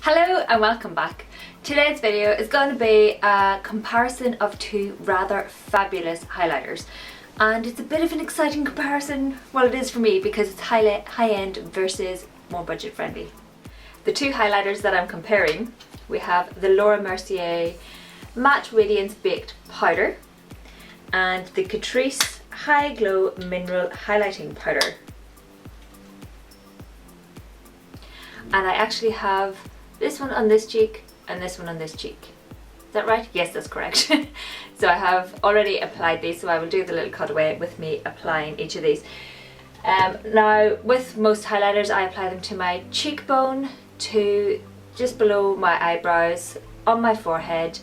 Hello and welcome back. Today's video is going to be a comparison of two rather fabulous highlighters, and it's a bit of an exciting comparison. Well, it is for me because it's high-end versus more budget friendly. The two highlighters that I'm comparing, we have the Laura Mercier Matte Radiance Baked Powder and the Catrice High Glow Mineral Highlighting Powder. And I actually have this one on this cheek and this one on this cheek. Is that right? Yes, that's correct. So I have already applied these, so I will do the little cutaway with me applying each of these. Now, with most highlighters, I apply them to my cheekbone, to just below my eyebrows, on my forehead,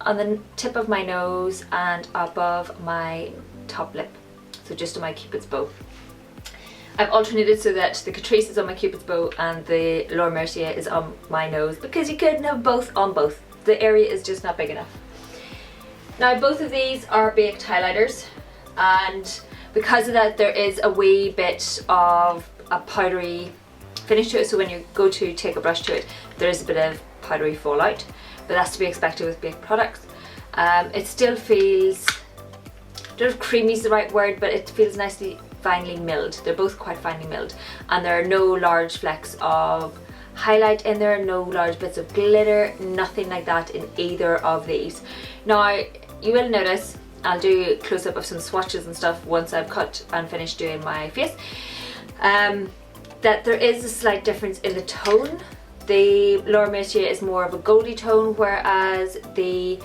on the tip of my nose and above my top lip. So just on my cupid's bow. I've alternated so that the Catrice is on my cupid's bow and the Laura Mercier is on my nose, because you couldn't have both on both. The area is just not big enough. Now, both of these are baked highlighters, and because of that there is a wee bit of a powdery finish to it, so when you go to take a brush to it there is a bit of powdery fallout, but that's to be expected with baked products. It still feels, I don't know if creamy is the right word, but it feels nicely finely milled. They're both quite finely milled, and there are no large flecks of highlight in there, no large bits of glitter, nothing like that in either of these. Now, you will notice, I'll do a close-up of some swatches and stuff once I've cut and finished doing my face, that there is a slight difference in the tone. The Laura Mercier is more of a goldy tone, whereas the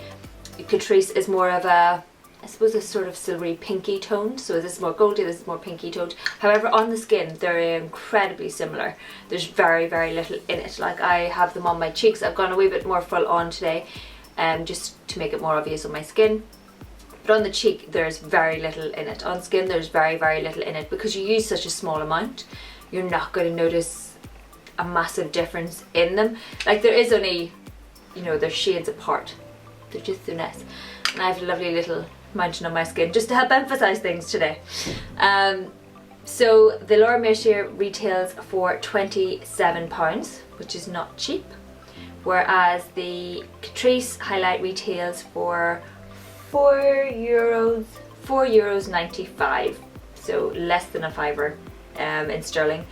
Catrice is more of a, I suppose, a sort of silvery pinky tone. So this is more goldy, this is more pinky toned. However, on the skin they're incredibly similar. There's very, very little in it. Like, I have them on my cheeks. I've gone a wee bit more full on today, just to make it more obvious on my skin. But on the cheek there's very little in it. On skin there's very, very little in it. Because you use such a small amount, you're not going to notice a massive difference in them. Like, there is only, you know, they're shades apart. They're just finesse. And I have a lovely little mountain on my skin just to help emphasize things today. So the Laura Mercier retails for £27, which is not cheap, whereas the Catrice highlight retails for €4.95, so less than a fiver in sterling.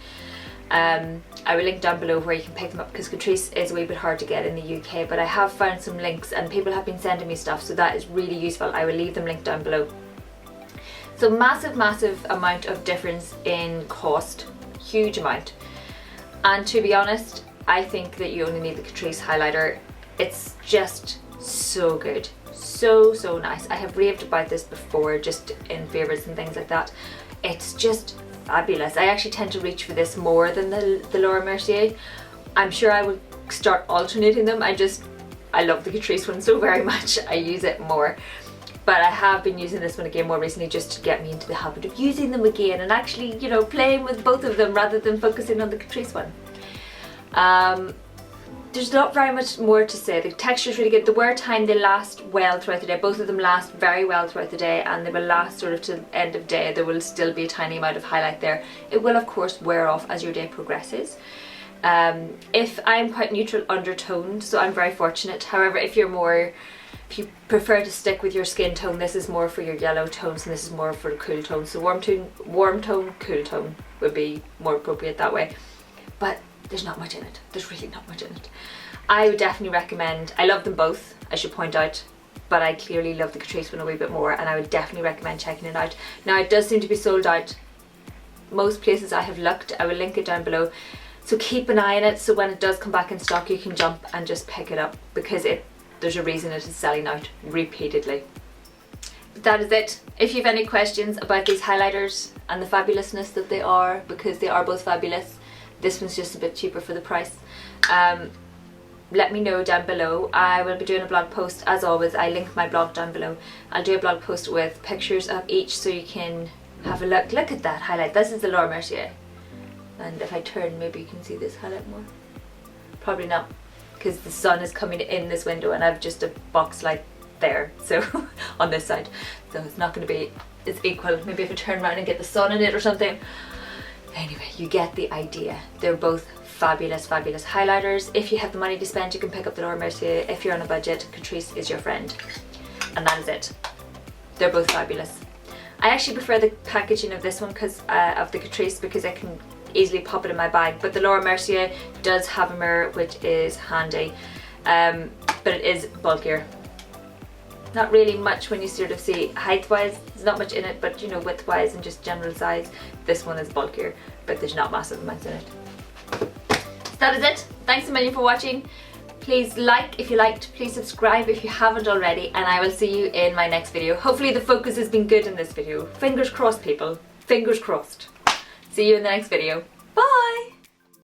I will link down below where you can pick them up, because Catrice is a wee bit hard to get in the UK, but I have found some links and people have been sending me stuff, so that is really useful. I will leave them linked down below. So massive amount of difference in cost, huge amount. And to be honest, I think that you only need the Catrice highlighter. It's just so good, so nice. I have raved about this before, just in favourites and things like that. It's just fabulous. I actually tend to reach for this more than the Laura Mercier. I'm sure I would start alternating them. I love the Catrice one so very much. I use it more. But I have been using this one again more recently, just to get me into the habit of using them again and actually, you know, playing with both of them rather than focusing on the Catrice one. There's not very much more to say. The texture is really good. The wear time, they last well throughout the day. Both of them last very well throughout the day, and they will last sort of to the end of day. There will still be a tiny amount of highlight there. It will of course wear off as your day progresses. If I'm quite neutral undertoned, so I'm very fortunate. However, if you prefer to stick with your skin tone, this is more for your yellow tones and this is more for the cool tone. So warm tone, cool tone would be more appropriate that way. But there's not much in it. There's really not much in it. I would definitely recommend, I love them both, I should point out, but I clearly love the Catrice one a wee bit more, and I would definitely recommend checking it out. Now, it does seem to be sold out most places I have looked. I will link it down below, so keep an eye on it, so when it does come back in stock you can jump and just pick it up, because there's a reason it is selling out repeatedly. But that is it. If you have any questions about these highlighters and the fabulousness that they are, because they are both fabulous, this one's just a bit cheaper for the price, let me know down below. I will be doing a blog post, as always. I link my blog down below. I'll do a blog post with pictures of each, so you can have a look. Look at that highlight. This is the Laura Mercier, and if I turn, maybe you can see this highlight more. Probably not, because the sun is coming in this window and I've just a box light there, so on this side, so it's not going to be as equal. Maybe if I turn around and get the sun in it or something. Anyway, you get the idea. They're both fabulous, fabulous highlighters. If you have the money to spend, you can pick up the Laura Mercier. If you're on a budget, Catrice is your friend. And that is it. They're both fabulous. I actually prefer the packaging of this one because of the Catrice, because I can easily pop it in my bag, but the Laura Mercier does have a mirror, which is handy, but it is bulkier. Not really much when you sort of see height wise, there's not much in it, but you know, width wise and just general size, this one is bulkier, but there's not massive amounts in it. So that is it. Thanks a million for watching. Please like if you liked, please subscribe if you haven't already, and I will see you in my next video. Hopefully the focus has been good in this video. Fingers crossed, people. Fingers crossed. See you in the next video. Bye!